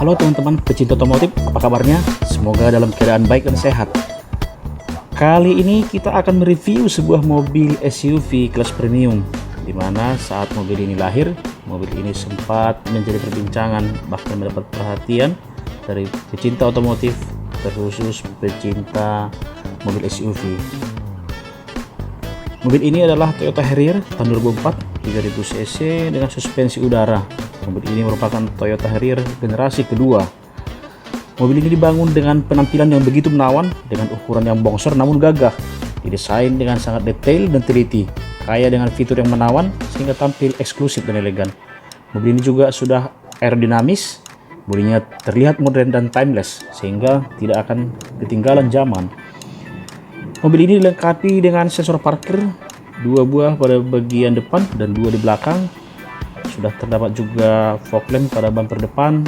Halo teman-teman pecinta otomotif, apa kabarnya? Semoga dalam keadaan baik dan sehat. Kali ini kita akan mereview sebuah mobil SUV kelas premium, di mana saat mobil ini lahir, mobil ini sempat menjadi perbincangan, bahkan mendapat perhatian dari pecinta otomotif, terkhusus pecinta mobil SUV. Mobil ini adalah Toyota Harrier tahun 2004, 3000 cc dengan suspensi udara. Mobil ini merupakan Toyota Harrier generasi kedua. Mobil ini dibangun dengan penampilan yang begitu menawan, dengan ukuran yang bongsor namun gagah. Didesain dengan sangat detail dan teliti, kaya dengan fitur yang menawan sehingga tampil eksklusif dan elegan. Mobil ini juga sudah aerodinamis, bodinya terlihat modern dan timeless sehingga tidak akan ketinggalan zaman. Mobil ini dilengkapi dengan sensor parkir, 2 buah pada bagian depan dan 2 di belakang. Sudah terdapat juga fog lamp pada bumper depan.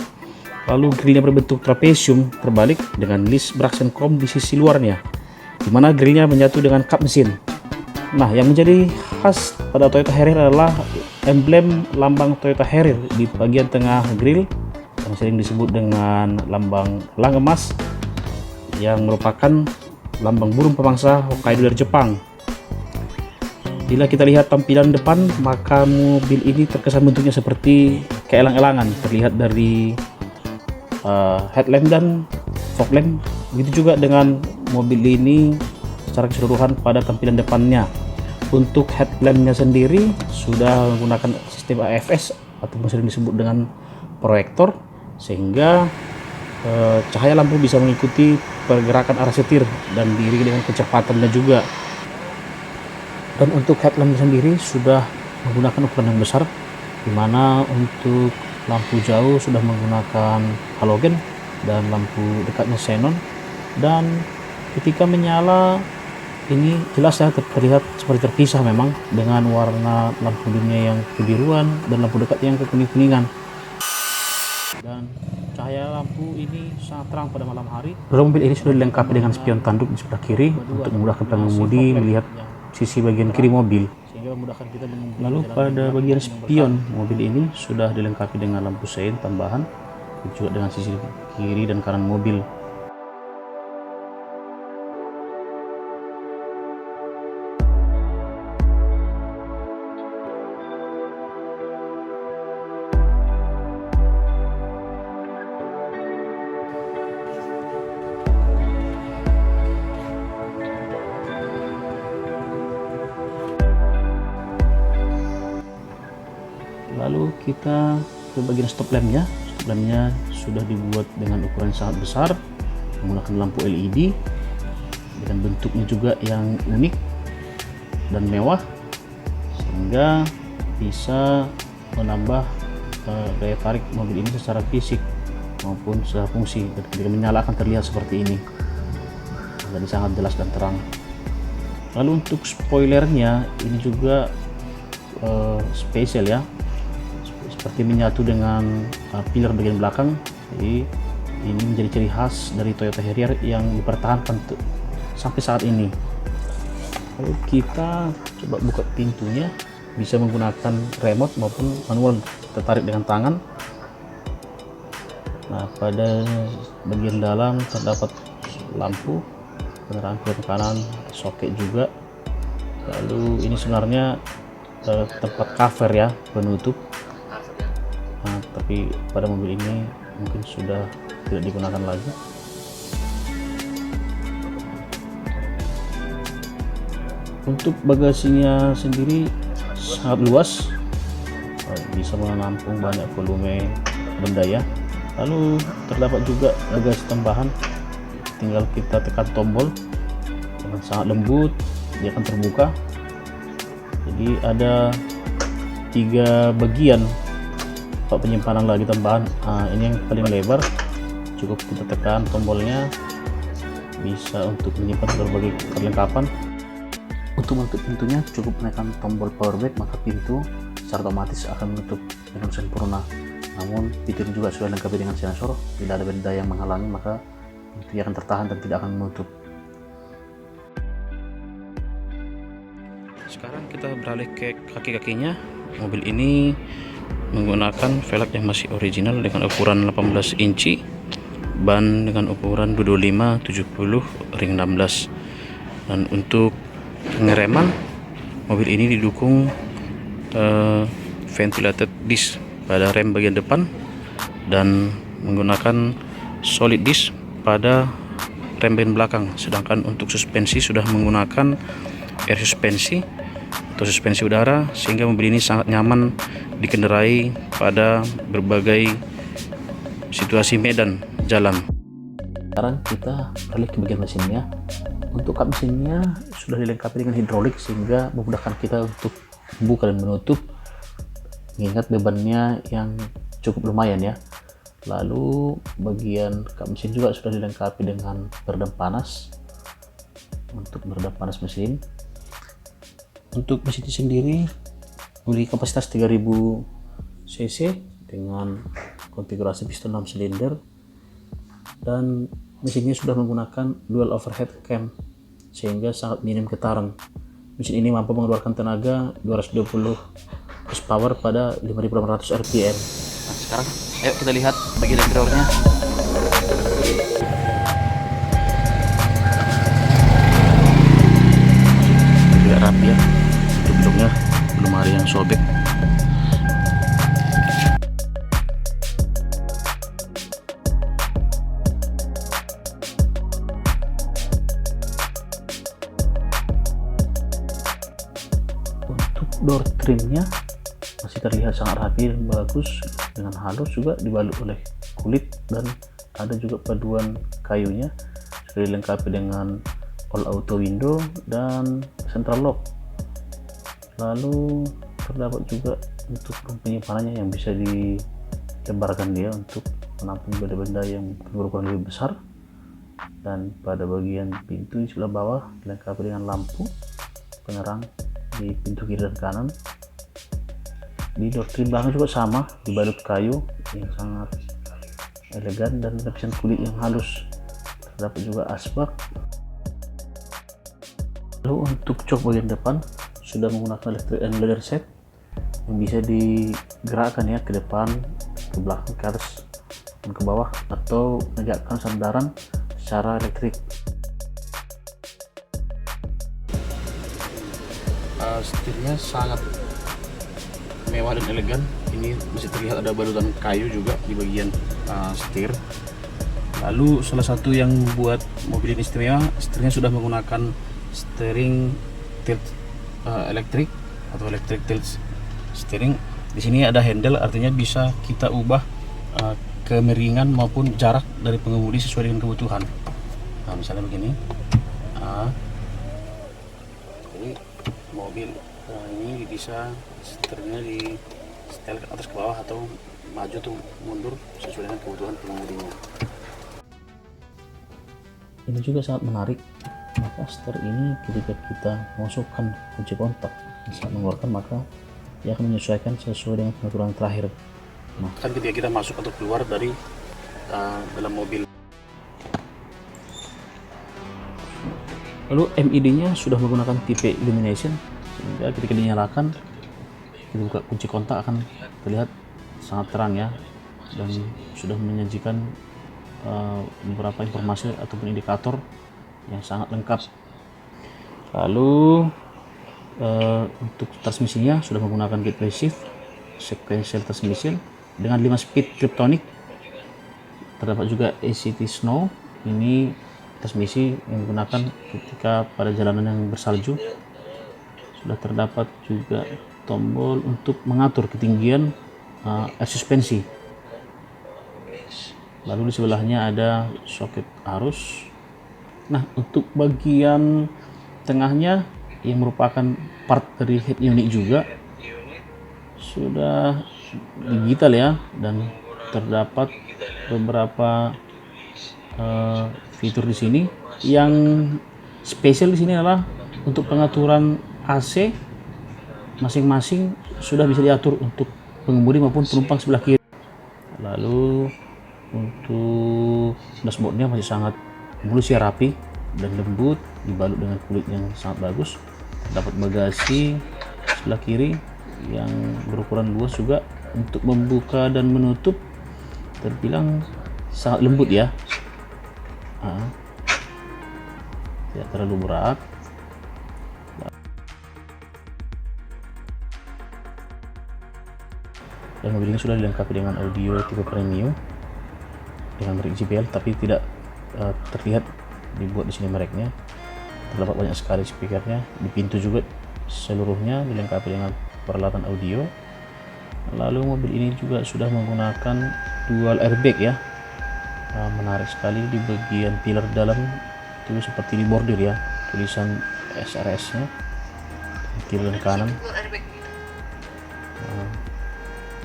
Lalu grillnya berbentuk trapesium terbalik dengan list Bracken Chrome di sisi luarnya, di mana grillnya menyatu dengan kap mesin. Nah, yang menjadi khas pada Toyota Harrier adalah emblem lambang Toyota Harrier di bagian tengah grill yang sering disebut dengan lambang elang emas, yang merupakan lambang burung pemangsa Hokkaido dari Jepang. Bila kita lihat tampilan depan, maka mobil ini terkesan bentuknya seperti keelang-elangan, terlihat dari headlamp dan fog lamp. Begitu juga dengan mobil ini secara keseluruhan pada tampilan depannya. Untuk headlampnya sendiri sudah menggunakan sistem AFS atau sering disebut dengan proyektor, sehingga cahaya lampu bisa mengikuti pergerakan arah setir dan diiringi dengan kecepatannya juga. Dan untuk headlamp sendiri sudah menggunakan ukuran yang besar, dimana untuk lampu jauh sudah menggunakan halogen dan lampu dekatnya xenon. Dan ketika menyala ini jelas ya terlihat seperti terpisah memang, dengan warna lampu dunia yang kebiruan dan lampu dekat yang kekuning-kuningan. Dan cahaya lampu ini sangat terang pada malam hari. Lalu mobil ini sudah dilengkapi dengan spion tanduk di sebelah kiri untuk memudahkan pengemudi melihat sisi bagian kiri mobil. Lalu pada bagian spion mobil ini sudah dilengkapi dengan lampu sein tambahan, juga dengan sisi kiri dan kanan mobil. Lalu kita ke bagian stop lampnya. Stop lampnya sudah dibuat dengan ukuran sangat besar, menggunakan lampu LED dengan bentuknya juga yang unik dan mewah, sehingga bisa menambah daya tarik mobil ini secara fisik maupun secara fungsi. Dan ketika menyala akan terlihat seperti ini, jadi sangat jelas dan terang. Lalu untuk spoilernya ini juga spesial ya, seperti menyatu dengan pilar bagian belakang. Jadi ini menjadi ciri khas dari Toyota Harrier yang dipertahankan sampai saat ini. Lalu kita coba buka pintunya, bisa menggunakan remote maupun manual, tertarik dengan tangan. Nah, pada bagian dalam terdapat lampu penerangan kiri kanan, soket juga. Lalu ini sebenarnya tempat cover ya, penutup. Nah, tapi pada mobil ini mungkin sudah tidak digunakan lagi. Untuk bagasinya sendiri sangat luas, bisa menampung banyak volume benda ya. Lalu terdapat juga bagasi tambahan, tinggal kita tekan tombol dengan sangat lembut, dia akan terbuka. Jadi ada 3 bagian penyimpanan lagi tambahan. Ini yang paling lebar, cukup kita tekan tombolnya, bisa untuk menyimpan berbagai perlengkapan. Untuk menutup pintunya cukup menekan tombol power brake, maka pintu secara otomatis akan menutup dengan sempurna. Namun pintu ini juga sudah dilengkapi dengan sensor, tidak ada benda yang menghalangi, maka pintu akan tertahan dan tidak akan menutup. Sekarang kita beralih ke kaki-kakinya. Mobil ini menggunakan velg yang masih original dengan ukuran 18 inci, ban dengan ukuran 25 70 ring 16. Dan untuk pengereman, mobil ini didukung ventilated disc pada rem bagian depan dan menggunakan solid disc pada rem bagian belakang. Sedangkan untuk suspensi sudah menggunakan air suspensi atau suspensi udara, sehingga mobil ini sangat nyaman dikendarai pada berbagai situasi medan jalan. Sekarang kita beralih ke bagian mesinnya. Untuk kap mesinnya sudah dilengkapi dengan hidrolik sehingga memudahkan kita untuk membuka dan menutup, mengingat bebannya yang cukup lumayan ya. Lalu bagian kap mesin juga sudah dilengkapi dengan peredam panas untuk meredam panas mesin. Untuk mesin sendiri memiliki kapasitas 3000 cc dengan konfigurasi piston 6 silinder, dan mesinnya sudah menggunakan dual overhead cam sehingga sangat minim getaran. Mesin ini mampu mengeluarkan tenaga 220 horsepower pada 5.800 rpm. Nah, sekarang ayo kita lihat bagian interiornya. Tidak rapi ya, bentuknya belum ada yang sobek. Door trimnya masih terlihat sangat rapi dan bagus, dengan halus juga dibalut oleh kulit, dan ada juga paduan kayunya. Sudah dilengkapi dengan all auto window dan central lock. Lalu terdapat juga untuk ruang penyimpanannya yang bisa dilebarkan dia untuk menampung benda-benda yang berukuran lebih besar. Dan pada bagian pintu di sebelah bawah dilengkapi dengan lampu penerang di pintu kiri dan kanan. Di door trim belakang juga sama, dibalut kayu yang sangat elegan dan lapisan kulit yang halus. Terdapat juga asbak. Lalu untuk jok bagian depan sudah menggunakan electric and leather set yang bisa digerakkan ya ke depan, ke belakang, ke atas dan ke bawah, atau menegakkan sandaran secara elektrik. Setirnya sangat mewah dan elegan. Ini masih terlihat ada balutan kayu juga di bagian setir. Lalu salah satu yang membuat mobil ini istimewa, setirnya sudah menggunakan steering tilt elektrik atau electric tilt steering. Di sini ada handle, artinya bisa kita ubah kemiringan maupun jarak dari pengemudi sesuai dengan kebutuhan. Nah, misalnya begini. Jadi mobil ini bisa setirnya di setel ke atas ke bawah atau maju atau mundur sesuai dengan kebutuhan pengemudinya. Ini juga sangat menarik, maka setir ini ketika kita masukkan kunci kontak saat mengeluarkan, maka dia akan menyesuaikan sesuai dengan pengaturan terakhir. Nah, kan ketika kita masuk atau keluar dari dalam mobil. Lalu MID-nya sudah menggunakan tipe illumination sehingga ketika dinyalakan, kita buka kunci kontak akan terlihat sangat terang ya, dan sudah menyajikan beberapa informasi ataupun indikator yang sangat lengkap. Lalu untuk transmisinya sudah menggunakan gateway shift sequential transmission dengan 5 speed Tiptronic. Terdapat juga ACT Snow, ini transmisi yang digunakan ketika pada jalanan yang bersalju. Sudah terdapat juga tombol untuk mengatur ketinggian air suspensi. Lalu di sebelahnya ada soket arus. Nah, untuk bagian tengahnya yang merupakan part dari head unit juga sudah digital ya, dan terdapat beberapa fitur di sini. Yang spesial di sini adalah untuk pengaturan AC masing-masing sudah bisa diatur untuk pengemudi maupun penumpang sebelah kiri. Lalu untuk dashboardnya masih sangat mulus ya, rapi dan lembut, dibalut dengan kulit yang sangat bagus. Dapat bagasi sebelah kiri yang berukuran luas juga. Untuk membuka dan menutup terbilang sangat lembut ya, tidak terlalu berat. Dan mobil ini sudah dilengkapi dengan audio tipe premium dengan merek JBL, tapi tidak terlihat dibuat di sini mereknya. Terdapat banyak sekali speakernya. Di pintu juga seluruhnya dilengkapi dengan peralatan audio. Lalu mobil ini juga sudah menggunakan dual airbag ya. Menarik sekali di bagian pilar dalam itu seperti di bordir ya, tulisan SRS nya kiri dan kanan.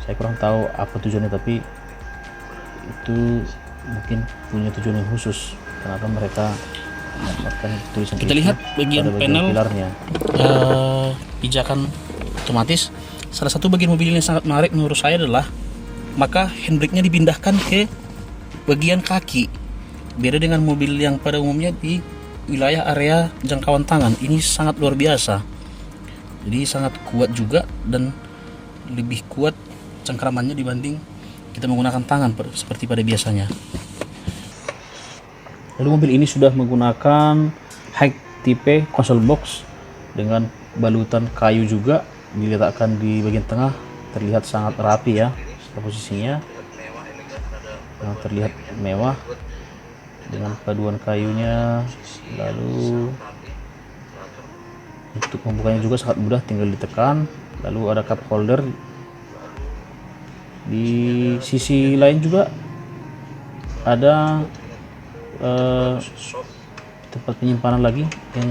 Saya kurang tahu apa tujuannya, tapi itu mungkin punya tujuan yang khusus kenapa mereka mendapatkan tulisan. Kita lihat bagian panel pilarnya, pijakan otomatis. Salah satu bagian mobil ini yang sangat menarik menurut saya adalah maka handbrake-nya dipindahkan ke bagian kaki. Beda dengan mobil yang pada umumnya di wilayah area jangkauan tangan. Ini sangat luar biasa. Jadi sangat kuat juga dan lebih kuat cengkramannya dibanding kita menggunakan tangan seperti pada biasanya. Lalu mobil ini sudah menggunakan high tipe console box dengan balutan kayu juga, diletakkan di bagian tengah, terlihat sangat rapi ya posisinya. Terlihat mewah dengan paduan kayunya. Lalu untuk membukanya juga sangat mudah, tinggal ditekan. Lalu ada cup holder. Di sisi lain juga ada tempat penyimpanan lagi yang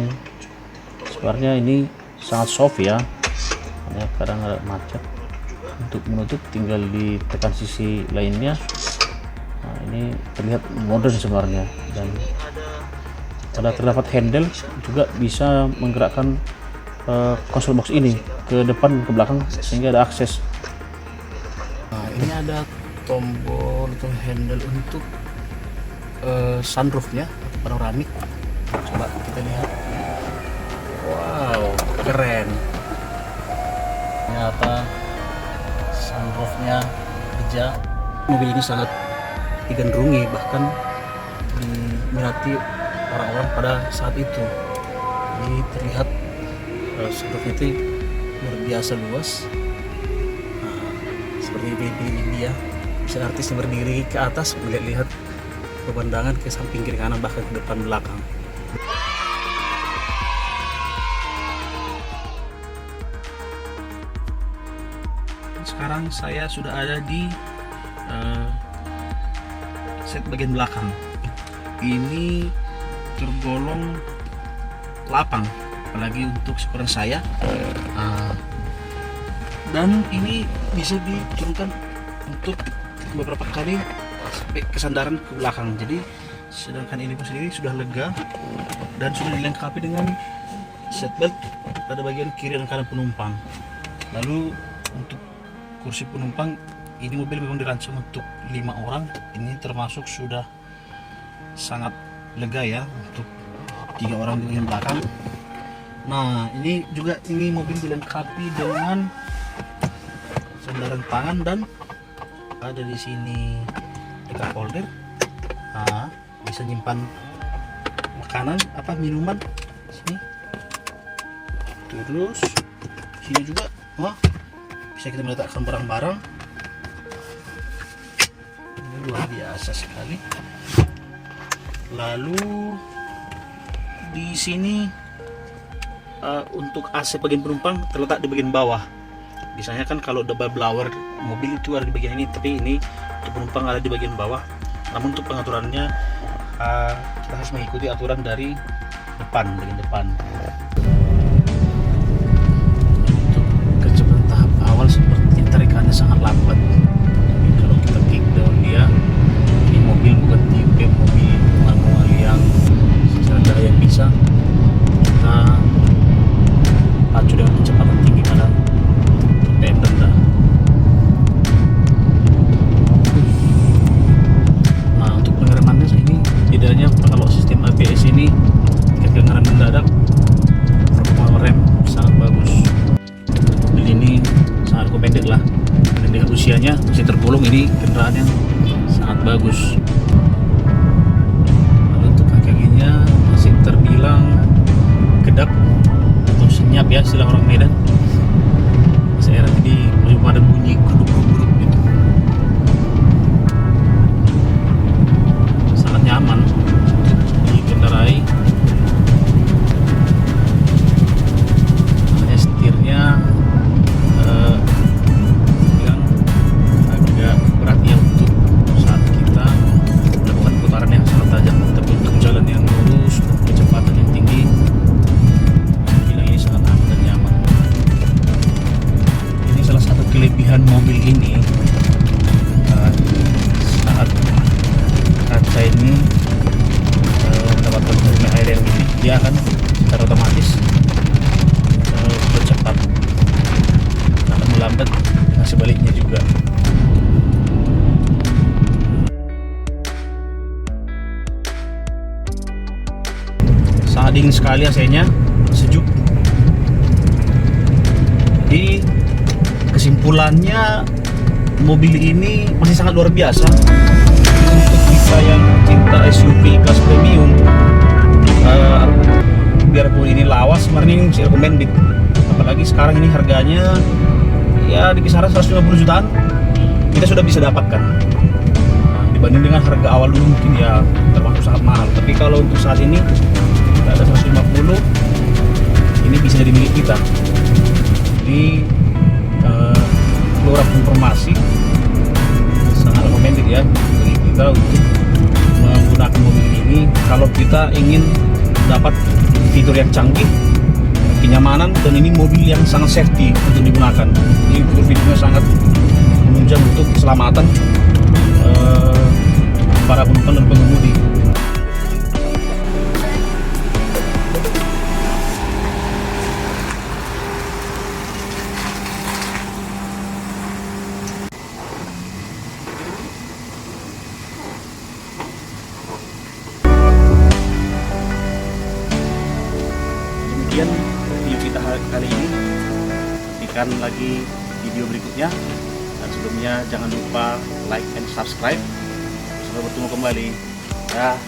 sebenarnya ini sangat soft ya, hanya kadang ada macet. Untuk menutup tinggal ditekan sisi lainnya. Nah, ini terlihat modern sebenarnya, dan pada terdapat handle juga bisa menggerakkan console box ini ke depan ke belakang sehingga ada akses. Nah, ini ada tombol atau handle untuk sunroofnya atau panoramik. Coba kita lihat. Wow, keren. Ternyata sunroofnya kerja. Mobil ini sangat digandrungi, bahkan diminati orang-orang pada saat itu. Ini terlihat sunroof itu luar biasa luas. Nah, seperti ini dia, bisa artisnya berdiri ke atas melihat-lihat pemandangan ke samping kiri kanan bahkan ke depan belakang. Sekarang saya sudah ada di set bagian belakang. Ini tergolong lapang, apalagi untuk ukuran saya. Dan ini bisa diturunkan untuk beberapa kali sampai kesandaran ke belakang. Jadi sedangkan ini pun sendiri sudah lega dan sudah dilengkapi dengan seatbelt pada bagian kiri dan kanan penumpang. Lalu untuk kursi penumpang, ini mobil memang dirancang untuk 5 orang. Ini termasuk sudah sangat lega ya untuk 3 orang di bagian belakang. Nah, ini juga mobil dilengkapi dengan sandaran tangan dan ada di sini cup holder. Nah, bisa nyimpan makanan minuman sini. Terus sini juga bisa kita meletakkan barang-barang. Ini luar biasa sekali. Lalu di sini untuk AC bagian penumpang terletak di bagian bawah. Biasanya kan kalau double blower mobil itu ada di bagian ini, tapi ini untuk penumpang ada di bagian bawah. Namun untuk pengaturannya kita harus mengikuti aturan dari bagian depan. Untuk kecepatan tahap awal seperti tarikannya sangat lambat. Tapi kalau kita kick down dia, ini mobil bukan tipe mobil manual yang secara daya bisa kita pacu dengan kecepatan tinggi pada tandem dah. Nah, untuk pengeremannya ini bedanya kalau sistem ABS ini ketika ngerem mendadak performa rem sangat bagus. Mobil ini usianya masih tergolong ini kendaraan yang sangat bagus. Lalu untuk kakinya masih terbilang kedap atau senyap ya istilah orang Medan. Saya jadi belum ada bunyi geruduk-geruduk gitu. Sangat nyaman dikendarai. Hanya setirnya yang agak berat ya untuk saat kita melakukan putaran yang sangat tajam, tapi untuk jalan yang lurus, kecepatan yang tinggi, bilang ini sangat aman dan nyaman. Ini salah satu kelebihan mobil ini, saat kaca ini mendapatkan volume air yang lebih, dia akan secara otomatis bercepat, akan melambat dengan sebaliknya juga. Sangat dingin sekali AC-nya, sejuk. Jadi kesimpulannya mobil ini masih sangat luar biasa untuk kita yang cinta SUV kelas premium. Biarpun ini lawas, sebenarnya ini masih recommended. Apalagi sekarang ini harganya ya di kisaran 150 jutaan kita sudah bisa dapatkan. Dibanding dengan harga awal dulu mungkin ya termasuk sangat mahal. Tapi kalau untuk saat ini kita ada 150, ini bisa jadi milik kita. Jadi beberapa informasi sangat recommended ya bagi kita untuk menggunakan mobil ini kalau kita ingin dapat fitur yang canggih, kenyamanan, dan ini mobil yang sangat safety untuk digunakan. Ini fitur-fiturnya sangat menunjang untuk keselamatan para penumpang dan pengemudi. Demikian video kita kali ini. Nantikan lagi video berikutnya, dan sebelumnya jangan lupa like and subscribe. Sampai bertemu kembali. Dah.